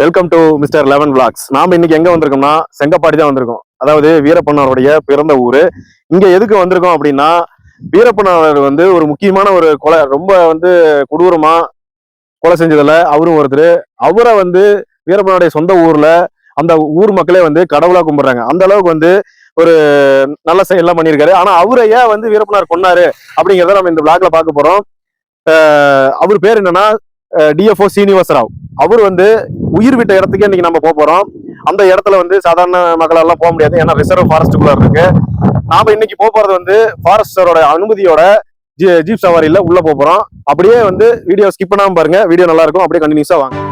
Welcome to mister 11 vlogs. நாம இன்னைக்கு எங்க வந்திருக்கோம்னா செங்கப்பாடி தான் வந்திருக்கோம். அதாவது வீரப்பனாருடைய பிறந்த ஊரு. இங்க எதுக்கு வந்திருக்கோம் அப்படின்னா, வீரப்பனார் வந்து ஒரு முக்கியமான ஒரு கொலை, ரொம்ப கொடூரமா கொலை செஞ்சதுல அவரும் ஒருத்தர். அவரை வீரப்பனுடைய சொந்த ஊர்ல அந்த ஊர் மக்களே கடவுளா கும்பிடுறாங்க. அந்த அளவுக்கு ஒரு நல்ல செயல்லாம் பண்ணியிருக்காரு. ஆனா அவரை ஏன் வீரப்பனார் கொன்னாரு அப்படிங்கிறத நம்ம இந்த vlogல பார்க்க போறோம். அவர் பேர் என்னன்னா டிஎஃப்ஓ சீனிவாசராவ். அவர் உயிர் விட்ட இடத்துக்கு இன்னைக்கு நம்ம போறோம். அந்த இடத்துல சாதாரண மக்கள் எல்லாம் போக முடியாது, ஏன்னா ரிசர்வ் ஃபாரஸ்ட்டுக்குள்ள இருக்கு. நாம இன்னைக்கு போறது ஃபாரஸ்டரோட அனுமதியோட ஜீப் சவாரியில உள்ள போறோம். அப்படியே வீடியோ ஸ்கிப் பண்ணாம பாருங்க, வீடியோ நல்லா இருக்கும். அப்படியே கண்டினியூஸா வாங்க.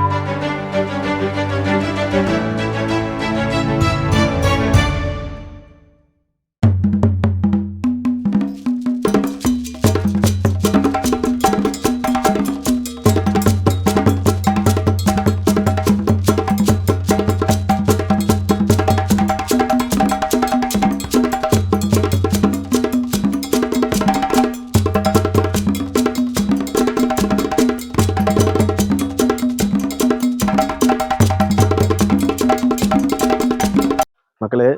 மக்களே,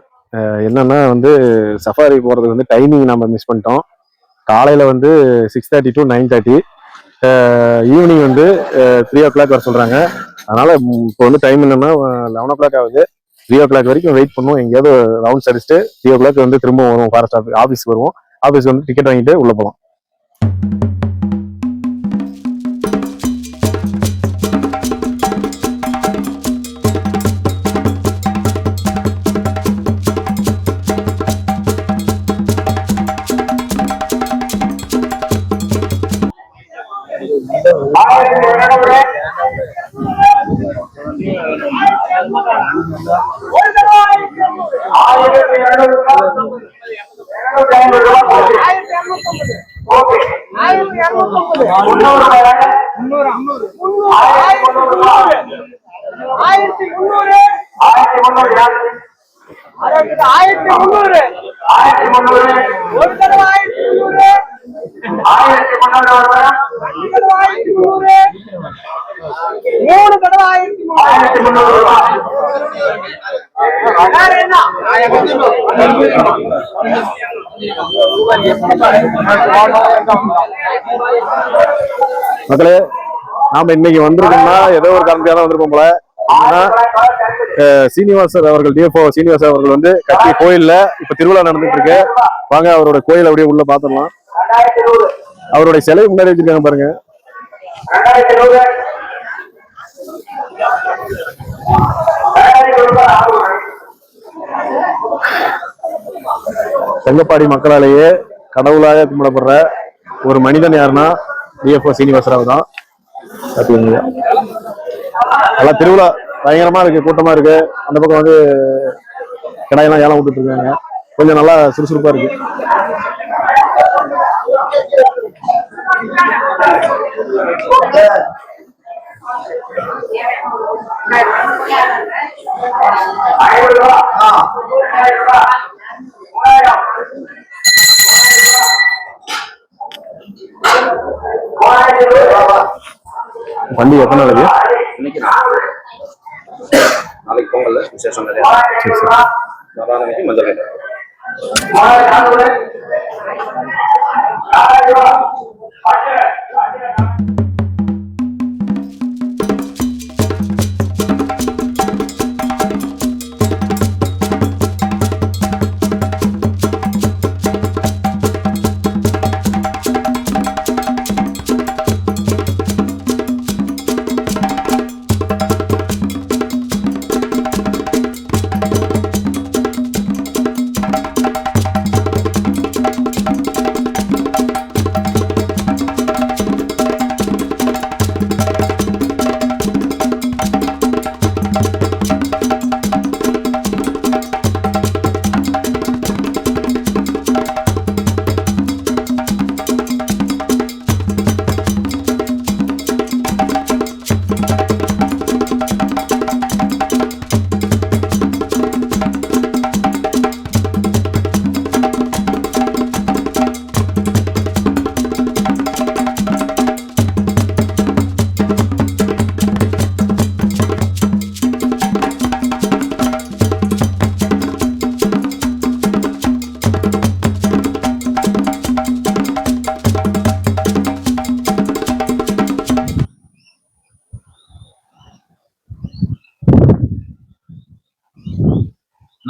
என்னன்னா சஃபாரி போறது டைமிங் நம்ம மிஸ் பண்ணிட்டோம். காலையில 6:30 to 9:30, ஈவினிங் 3 o'clock வர சொல்றாங்க. அதனால இப்போ டைம் என்னன்னா 11 o'clock ஆகுது. 3 o'clock வரைக்கும் வெயிட் பண்ணுவோம். எங்கேயாவது ரவுண்ட்ஸ் அடிச்சுட்டு 3 o'clock திரும்ப வருவோம். ஃபாரஸ்ட் ஆஃபீஸ்க்கு வருவோம். ஆஃபீஸ் டிக்கெட் வாங்கிட்டு உள்ள போகலாம். மக்களே, நாம இன்னைக்கு வந்திருக்கோம்னா ஏதோ ஒரு காரணத்துக்காக வந்திருக்கோம் போல. சீனிவாசர் அவர்கள், டிஎஃப்ஓ சீனிவாசர் அவர்கள் கட்டிய கோயில்ல இப்ப திருவிழா நடந்துட்டு இருக்கு. வாங்க அவரோட கோயில் அப்படியே உள்ள பாத்துடலாம். அவருடைய சிலை முன்னாடி வச்சிருக்காங்க பாருங்க. செங்கப்பாடி மக்களாலேயே கடவுளாக கும்பிடப்படுற ஒரு மனிதன் யாருன்னா டிஎஃப்ஓ சீனிவாசராவ் தான். எல்லாம் திருவிழா பயங்கரமா இருக்கு, கூட்டமா இருக்கு. அந்த பக்கம் கடையெல்லாம் ஏலம் விட்டுட்டு இருக்காங்க. கொஞ்சம் நல்லா சுறுசுறுப்பா இருக்கு. வண்டி எத்தனை நாளைக்கு? நாளைக்கு பொங்கல் விசேஷம் நிறைய. மஞ்சள்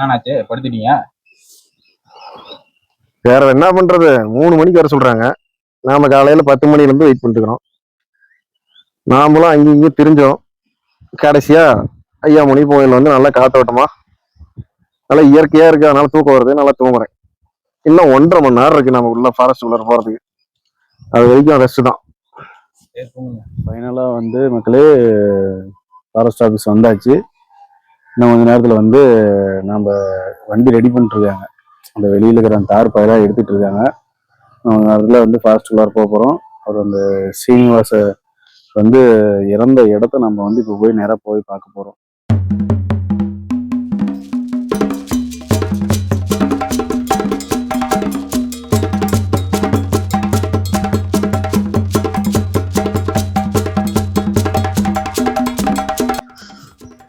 என்னாச்சு படுத்துட்டீங்க? வேற என்ன பண்றது, 3 மணிக்கு வர சொல்றாங்க. நாம காலையில 10 மணில இருந்து வெயிட் பண்ணிட்டு இருக்கிறோம். நாமளும் அங்கேயும் இங்கேயும் திரிஞ்சோம். கடைசியா ஐயா மணி கோயில் வந்து நல்லா காத்தோட்டமா நல்லா இயற்கையா இருக்கு, அதனால தூக்கம் வருது, நல்லா தூங்குறேன். இன்னும் 1.5 மணி நேரம் இருக்கு நம்ம உள்ள ஃபாரஸ்ட் உள்ள போறதுக்கு. அது வரைக்கும் ரெஸ்ட் தான். ஃபைனலா வந்து மக்களே ஃபாரஸ்ட் ஆஃபீஸ் வந்தாச்சு. இன்னும் கொஞ்ச நேரத்துல வந்து நம்ம வண்டி ரெடி பண்ணிட்டு இருக்காங்க. அந்த வெளியில இருக்கிற அந்த தார் பாயெல்லாம் எடுத்துட்டு இருக்காங்க. அதுல வந்து ஃபாரஸ்ட் உள்ளார போக போறோம். அவர் அந்த சீனிவாச வந்து இறந்த இடத்த நம்ம வந்து இப்போ போய் நேரா போய் பார்க்க போறோம்.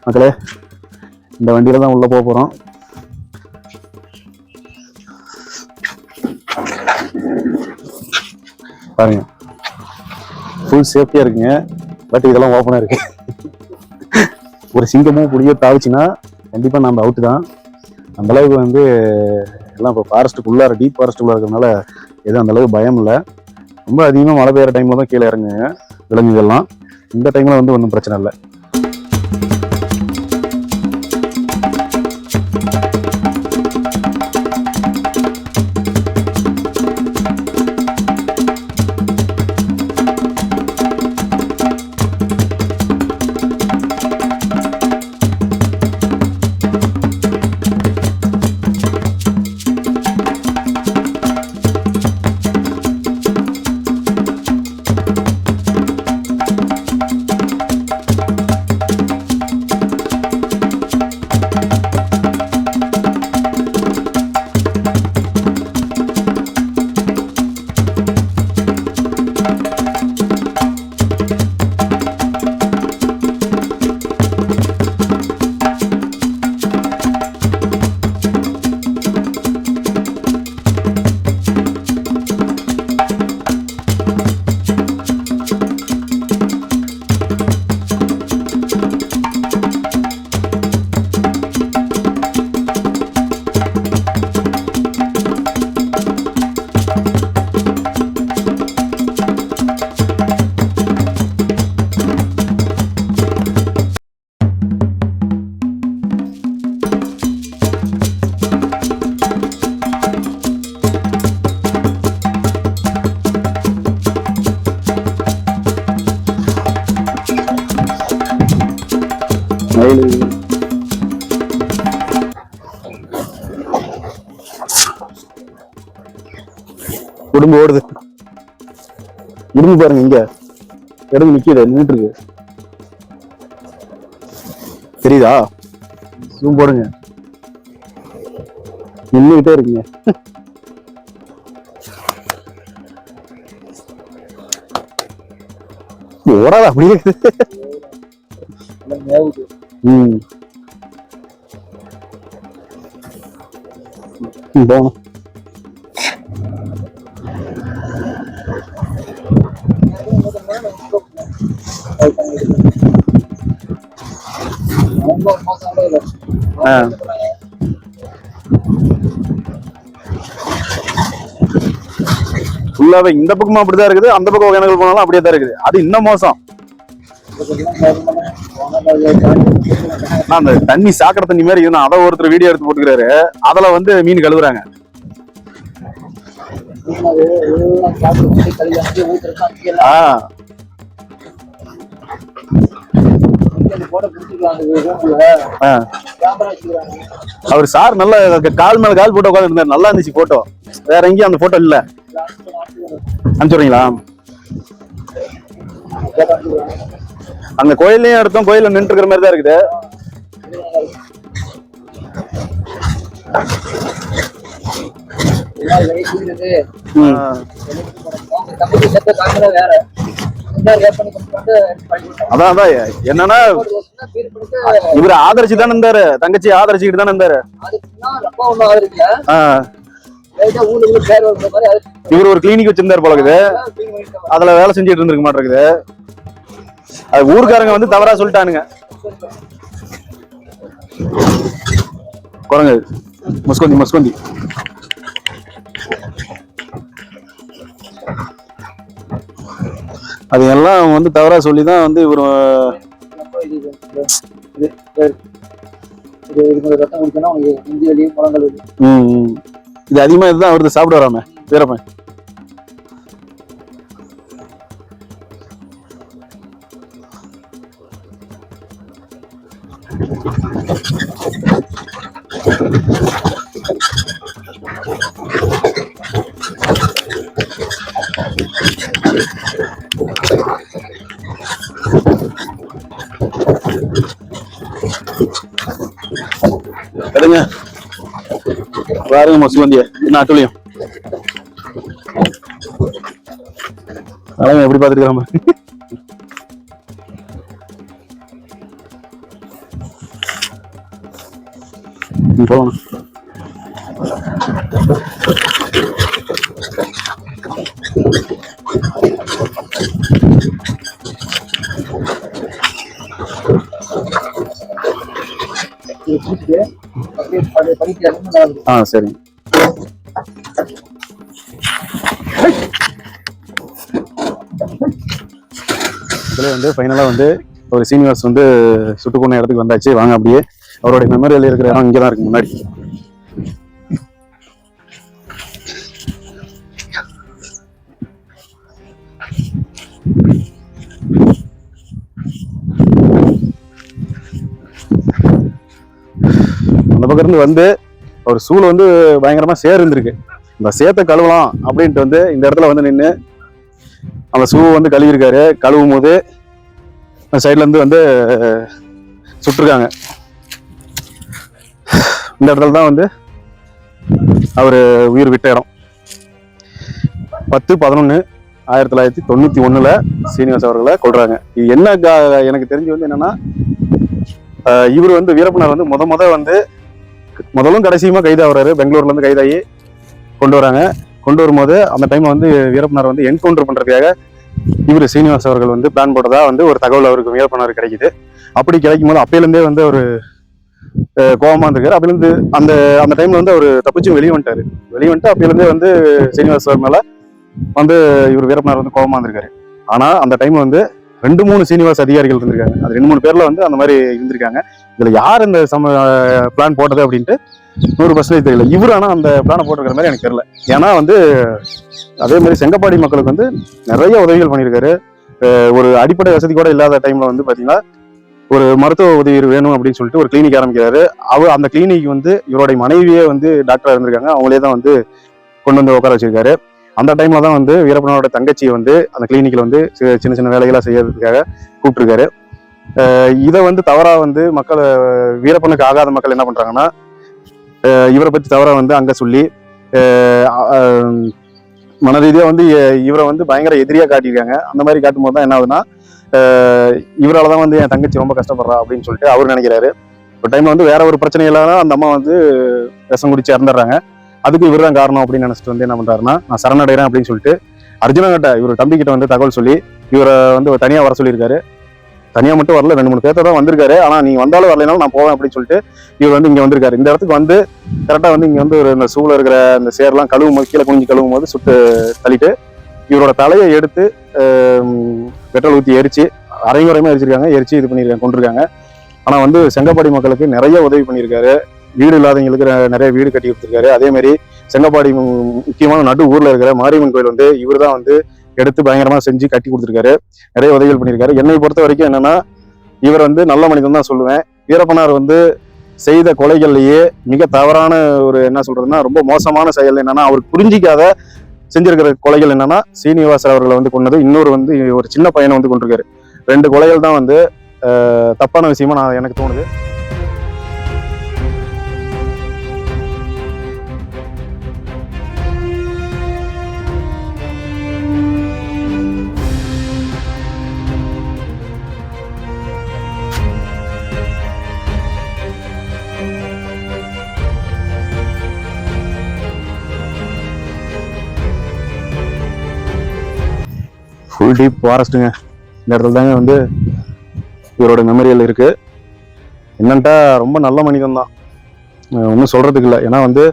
மக்களே, இந்த வண்டியில தான் உள்ள போக போறோம். பாருங்க, ஃபுல் சேஃப்டியா இருக்குங்க. பட் இதெல்லாம் ஓப்பனா இருக்கு. ஒரு சிங்கமும் புளியோ தாவிச்சுன்னா கண்டிப்பா நம்ம அவுட்டு தான். அந்த அளவுக்கு வந்து எல்லாம் இப்போ ஃபாரஸ்ட்டுக்குள்ளார டீப் ஃபாரஸ்ட்டுக்குள்ள இருக்கிறதுனால எதுவும் அந்த அளவுக்கு பயம் இல்லை. ரொம்ப அதிகமாக மழை பெய்யுற டைம்ல தான் கீழே இறங்குங்க விலங்குகள்லாம். இந்த டைம்ல வந்து ஒன்றும் பிரச்சனை இல்லை. குடும்பம் ஓடுது. இருந்து பாருங்க, இங்க இடம் நிக்குது, நின்றுட்டு இருக்கு. தெரியுதா? ஜூம் போடுங்க. நின்றுகிட்டே இருக்குங்க. ஓடாத அப்படியே இருக்குது. போகணும். ஃபுல்லாவே இந்த பக்கமும் அப்படிதான் இருக்குது, அந்த பக்கம் ஒகேனக்கல் போனாலும் அப்படியே தான் இருக்குது. அது இன்னும் மோசம். அந்த தண்ணி சாக்கடை தண்ணி மாதிரி இருந்தா அதை ஒருத்தர் வீடியோ எடுத்து போட்டுக்கிறாரு. அதுல வந்து மீன் கழுவுறாங்க. அவர் சார் நல்ல கால் மேல கால் போட்டோ உட்காந்து இருந்தாரு. நல்லா இருந்துச்சு போட்டோ. வேற எங்கேயும் அந்த போட்டோ இல்ல. அனுப்பிச்சுடுறீங்களா? அந்த கோயிலையும் எடுத்தோம். கோயில நின்று இருக்கிற மாதிரி தான் இருக்குது. அதான் என்னன்னா இவரு ஆதரிச்சு தானே இருந்தாரு. தங்கச்சி ஆதரிச்சுக்கிட்டு தானே இருந்தாரு. இவர் ஒரு கிளினிக் வச்சிருந்தாரு போல இருக்குது. அதுல வேலை செஞ்சுட்டு இருந்திருக்க மாட்டேங்குது. அது ஊருக்காரங்க வந்து தவறா சொல்லிட்டானுங்க. குரங்கு முஸ்கொந்தி முஸ்கொந்தி. அது எல்லாம் வந்து தவறா சொல்லி தான் வந்து இவர் இது அதிகமா இதுதான் அவருக்கு சாப்பிட வராம வீரப்பன். எடுங்க பாருங்க மசுவந்திய நாட்டுலையும் அழகா எப்படி பாத்துருக்காம. போகணும். சரி. இதுல வந்து ஃபைனலா வந்து ஒரு சீனிவாஸ் வந்து சுட்டு கொண்ட இடத்துக்கு வந்தாச்சு. வாங்க அப்படியே அவருடைய மெமரியல் இருக்கிற இடம் இங்கதான் இருக்கு முன்னாடி. அந்த பக்கம் இருந்து வந்து ஒரு சூழ் வந்து பயங்கரமா சேர் இருந்திருக்கு. இந்த சேத்தை கழுவலாம் அப்படின்ட்டு வந்து இந்த இடத்துல வந்து நின்று அந்த சூ வந்து கழுவிருக்காரு. கழுவும் போது சைட்ல இருந்து வந்து சுட்டிருக்காங்க. இந்த இடத்துல தான் வந்து அவர் உயிர் விட்ட இடம். 10/11/1991 சீனிவாஸ் அவர்களை கொல்றாங்க. இது என்ன எனக்கு தெரிஞ்சு வந்து என்னன்னா, இவர் வந்து வீரப்பனார் வந்து வந்து முதலும் கடைசியுமா கைதாகிறாரு. பெங்களூர்ல இருந்து கைதாகி கொண்டு வராங்க. கொண்டு வரும்போது அந்த டைம்ல வந்து வீரப்பனார் வந்து என்கவுண்டர் பண்றதுக்காக இவர் சீனிவாஸ் அவர்கள் வந்து பிளான் போட்டதா வந்து ஒரு தகவல் அவருக்கு வீரப்பனார் கிடைக்குது. அப்படி கிடைக்கும் போது அப்பையிலேருந்தே வந்து ஒரு கோபமா இருந்திருக்காரு. அப்பையிலேருந்து அந்த அந்த டைம்ல வந்து அவர் தப்பிச்சு வெளியே வந்துட்டு அப்பையிலேருந்தே வந்து சீனிவாஸ் சார் மேல வந்து இவர் வீரப்பனார் வந்து கோபமா இருந்திருக்காரு. ஆனா அந்த டைம்ல வந்து 2-3 சீனிவாஸ் அதிகாரிகள் இருந்திருக்காங்க. அது 2-3 பேர்ல வந்து அந்த மாதிரி இருந்திருக்காங்க. இதுல யார் இந்த பிளான் போட்டது அப்படின்ட்டு 100% தெரியல. இவரு ஆனா அந்த பிளானை போட்டிருக்கிற மாதிரி எனக்கு தெரியல. ஏன்னா வந்து அதே மாதிரி செங்கப்பாடி மக்களுக்கு வந்து நிறைய உதவிகள் பண்ணியிருக்காரு. ஒரு அடிப்படை வசதி கூட இல்லாத டைம்ல வந்து பாத்தீங்கன்னா ஒரு மருத்துவ உதவி வேணும் அப்படின்னு சொல்லிட்டு ஒரு கிளினிக் ஆரம்பிக்கிறாரு. அவர் அந்த கிளினிக் வந்து இவருடைய மனைவியே வந்து டாக்டரா இருந்திருக்காங்க. அவங்களே தான் வந்து கொண்டு வந்து உட்கார வச்சிருக்காரு. அந்த டைம்ல தான் வந்து வீரப்பனோட தங்கச்சியை வந்து அந்த கிளினிக்ல வந்து சின்ன சின்ன வேலைகளா செய்யறதுக்காக கூப்பிட்டுருக்காரு. இதை வந்து தவறா வந்து மக்கள் வீரப்பனுக்கு ஆகாத மக்கள் என்ன பண்றாங்கன்னா, இவரை பத்தி தவறா வந்து அங்க சொல்லி மனரீதியா வந்து இவரை வந்து பயங்கர எதிரியா காட்டியிருக்காங்க. அந்த மாதிரி காட்டும் போது தான் என்ன ஆகுதுன்னா, இவராலதான் வந்து என் தங்கச்சி ரொம்ப கஷ்டப்படுறா அப்படின்னு சொல்லிட்டு அவர் நினைக்கிறாரு. ஒரு டைம்ல வந்து வேற ஒரு பிரச்சனை இல்லாத அந்த அம்மா வந்து விஷம் குடிச்சு இறந்துடுறாங்க. அதுக்கு இவர் தான் காரணம் அப்படின்னு நினைச்சிட்டு வந்து என்ன பண்றாருன்னா, நான் சரணடைறேன் அப்படின்னு சொல்லிட்டு அர்ஜுனா கிட்ட இவர் தம்பி கிட்ட வந்து தகவல் சொல்லி இவரை வந்து தனியா வர சொல்லியிருக்காரு. தனியா மட்டும் வரல, 2-3 பேர்த்த தான் வந்திருக்காரு. ஆனா நீங்க வந்தாலும் வரலைனாலும் நான் போவேன் அப்படின்னு சொல்லிட்டு இவர் வந்து இங்க வந்திருக்காரு. இந்த இடத்துக்கு வந்து கரெக்டா வந்து இங்க வந்து ஒரு இந்த சூழல் இருக்கிற இந்த சேர்லாம் கழுவும் போது கீழே குனிஞ்சு கழுவும் போது சுட்டு தள்ளிட்டு இவரோட தலையை எடுத்து பெட்ரோல் ஊற்றி எரிச்சு அரைங்குறையுமா எரிச்சிருக்காங்க. எரிச்சு இது பண்ணியிருக்காங்க, கொண்டிருக்காங்க. ஆனா வந்து செங்கப்பாடி மக்களுக்கு நிறைய உதவி பண்ணியிருக்காரு. வீடு இல்லாதவங்களுக்கு நிறைய வீடு கட்டி கொடுத்துருக்காரு. அதே மாதிரி செங்கப்பாடி முக்கியமான நடு ஊர்ல இருக்கிற மாரியம்மன் கோயில் வந்து இவர் தான் வந்து எடுத்து பயங்கரமா செஞ்சு கட்டி கொடுத்துருக்காரு. நிறைய உதவிகள் பண்ணியிருக்காரு. என்னை பொறுத்த வரைக்கும் என்னன்னா, இவர் வந்து நல்ல மனிதன் தான் சொல்லுவேன். வீரப்பனார் வந்து செய்த கொலைகள்லயே மிக தவறான ஒரு என்ன சொல்றதுன்னா ரொம்ப மோசமான செயல் என்னன்னா, அவருக்கு புரிஞ்சிக்காத செஞ்சிருக்கிற கொலைகள் என்னன்னா, சீனிவாசர் அவர்களை வந்து கொண்டது, இன்னொரு வந்து ஒரு சின்ன பையனை வந்து கொண்டிருக்காரு. 2 கொலைகள் தான் வந்து தப்பான விஷயமா எனக்கு தோணுது. ஃபுல் டீப் ஃபாரஸ்ட்டுங்க. இந்த இடத்துல தாங்க வந்து இவரோட மெமரியல் இருக்கு. என்னன்ட்டா ரொம்ப நல்ல மனிதன் தான். ஒன்றும் சொல்றதுக்கு இல்லை. ஏன்னா வந்து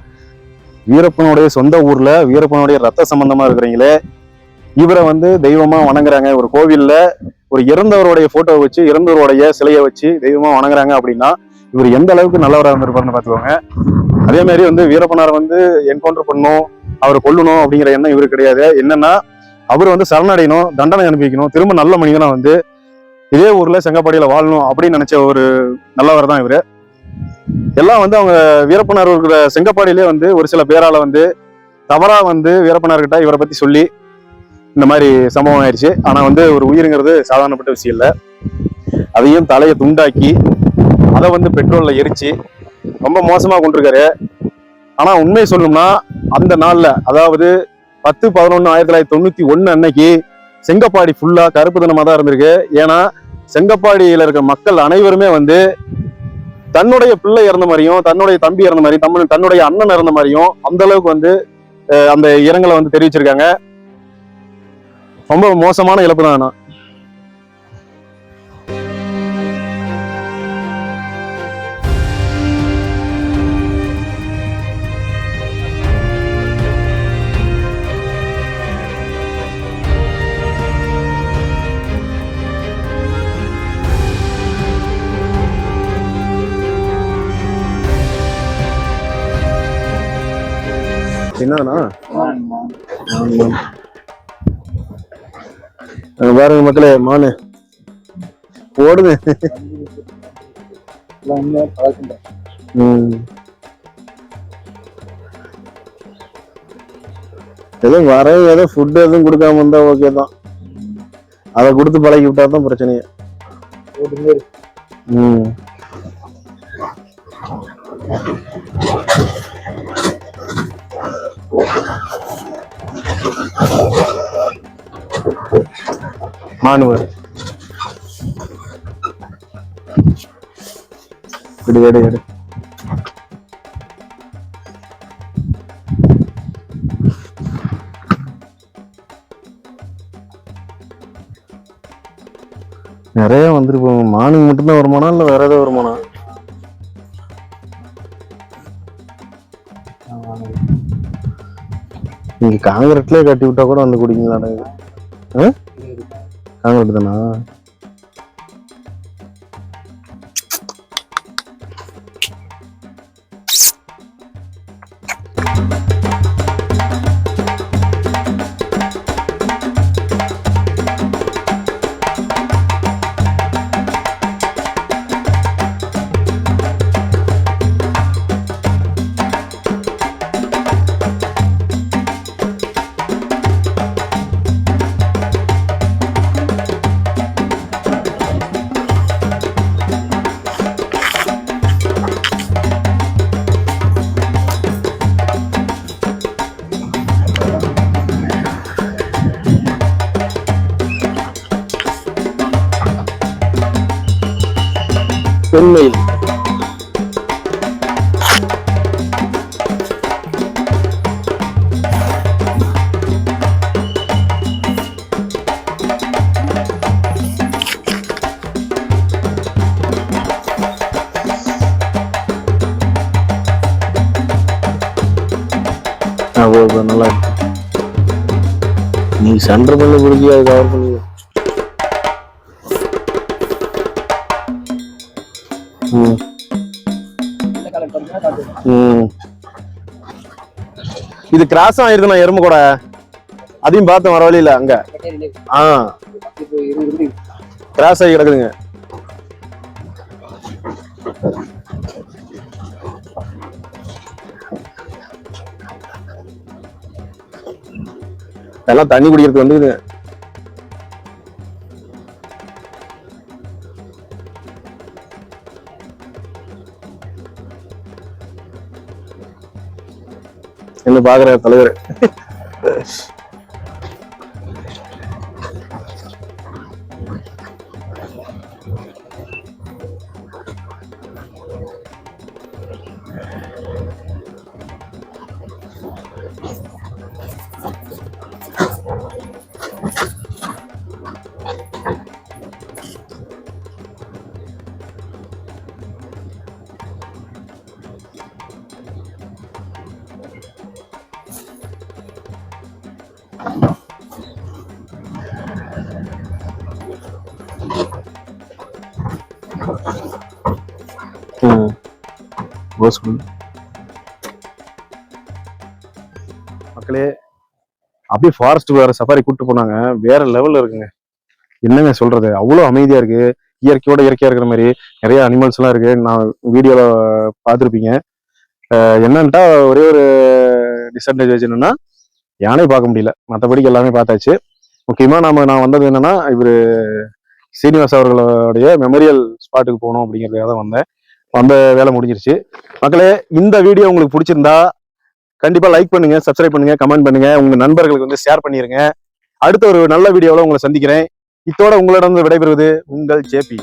வீரப்பனுடைய சொந்த ஊர்ல வீரப்பனுடைய ரத்த சம்பந்தமா இருக்கிறீங்களே இவரை வந்து தெய்வமா வணங்குறாங்க. ஒரு கோவில்ல ஒரு இறந்தவருடைய போட்டோவை வச்சு இறந்தவருடைய சிலையை வச்சு தெய்வமா வணங்குறாங்க அப்படின்னா இவர் எந்த அளவுக்கு நல்லவராக இருந்திருப்பாருன்னு பார்த்துக்கோங்க. அதே மாதிரி வந்து வீரப்பனாரை வந்து என்கவுண்டர் பண்ணணும், அவரை கொல்லணும் அப்படிங்கிற எண்ணம் இவருக்கு கிடையாது. என்னன்னா அவர் வந்து சரணடையணும், தண்டனை அனுபவிக்கணும், திரும்ப நல்ல மனிதனா வந்து இதே ஊர்ல செங்கப்பாடியில வாழணும் அப்படின்னு நினைச்ச ஒரு நல்லவர் தான் இவரு. எல்லாம் வந்து அவங்க வீரப்பனார் இருக்கிற செங்கப்பாடியிலே வந்து ஒரு சில பேரால வந்து தவறா வந்து வீரப்பனார்கிட்ட இவரை பத்தி சொல்லி இந்த மாதிரி சம்பவம் ஆயிடுச்சு. ஆனா வந்து ஒரு உயிருங்கிறது சாதாரணப்பட்ட விஷயம் இல்லை. அதையும் தலையை துண்டாக்கி அதை வந்து பெட்ரோல்ல எரிச்சு ரொம்ப மோசமா கொண்டிருக்காரு. ஆனா உண்மை சொல்லணும்னா அந்த நாள்ல அதாவது 10/11/1991 அன்னைக்கு செங்கப்பாடி ஃபுல்லா கருப்பு தினமா தான் இருந்திருக்கு. ஏன்னா செங்கப்பாடியில இருக்க மக்கள் அனைவருமே வந்து தன்னுடைய பிள்ளை இறந்த மாதிரியும் தன்னுடைய தம்பி இறந்த மாதிரி தன்னுடைய அண்ணன் இறந்த மாதிரியும் அந்த அளவுக்கு வந்து அந்த இரங்கலை வந்து தெரிவிச்சிருக்காங்க. ரொம்ப மோசமான இழப்பு தான். ஆனா என்னதுண்ணா பாருங்க மக்களே, மானு ஓடுது. எதுவும் வர ஏதோ ஃபுட் எதுவும் கொடுக்காம இருந்தா ஓகே தான். அதை கொடுத்து பழகி விட்டா தான் பிரச்சனையே. மானுவர் எடு எடு எடு. நிறைய வந்துட்டு போவோம். மானுக்கு மட்டும்தான் வருமானம் இல்ல வேற ஏதாவது வருமானம்? நீங்க காங்கிரட்லயே கட்டி விட்டா கூட வந்து குடிங்களா? காங்கிரட் தானா? உண்மையில் நல்லா இருக்கு. நீ சென்டர் பண்ணி குடிக்கி அது கவர் பண்ணி. இது கிராஸ் ஆயிருதுண்ணா எறும்பு கூட. அதையும் பார்த்தேன் வர வழியில அங்க. கிராஸ் ஆகி கிடக்குதுங்க. எல்லாம் தண்ணி குடிக்கிறதுக்கு வந்துக்குது. என்ன பாக்குற தலைவர்? மக்களே அப்படியே ஃபாரஸ்ட் வேற சஃபாரி கூட்டு போனாங்க. வேற லெவல்ல இருக்குங்க. என்னங்க சொல்றது, அவ்வளவு அமைதியா இருக்கு. இயற்கையோட இயற்கையா இருக்கிற மாதிரி நிறைய அனிமல்ஸ் எல்லாம் இருக்கு. நான் வீடியோல பார்த்துருப்பீங்க. என்னன்ட்டா ஒரே ஒரு டிஸ்அட்வான்டேஜ் என்னன்னா யானை பார்க்க முடியல, மற்றபடிக்கு எல்லாமே பார்த்தாச்சு. முக்கியமா நான் வந்தது என்னன்னா இவரு சீனிவாஸ் அவர்களுடைய மெமோரியல் ஸ்பாட்டுக்கு போகணும் அப்படிங்கிறதுக்காக தான் வந்தேன். அந்த வேலை முடிஞ்சிருச்சு. மக்களே, இந்த வீடியோ உங்களுக்கு பிடிச்சிருந்தா கண்டிப்பா லைக் பண்ணுங்க, சப்ஸ்கிரைப் பண்ணுங்க, கமெண்ட் பண்ணுங்க, உங்க நண்பர்களுக்கு வந்து ஷேர் பண்ணிருங்க. அடுத்த ஒரு நல்ல வீடியோவில் உங்களை சந்திக்கிறேன். இத்தோட உங்களிடம் விடைபெறுவது உங்கள் ஜேபி.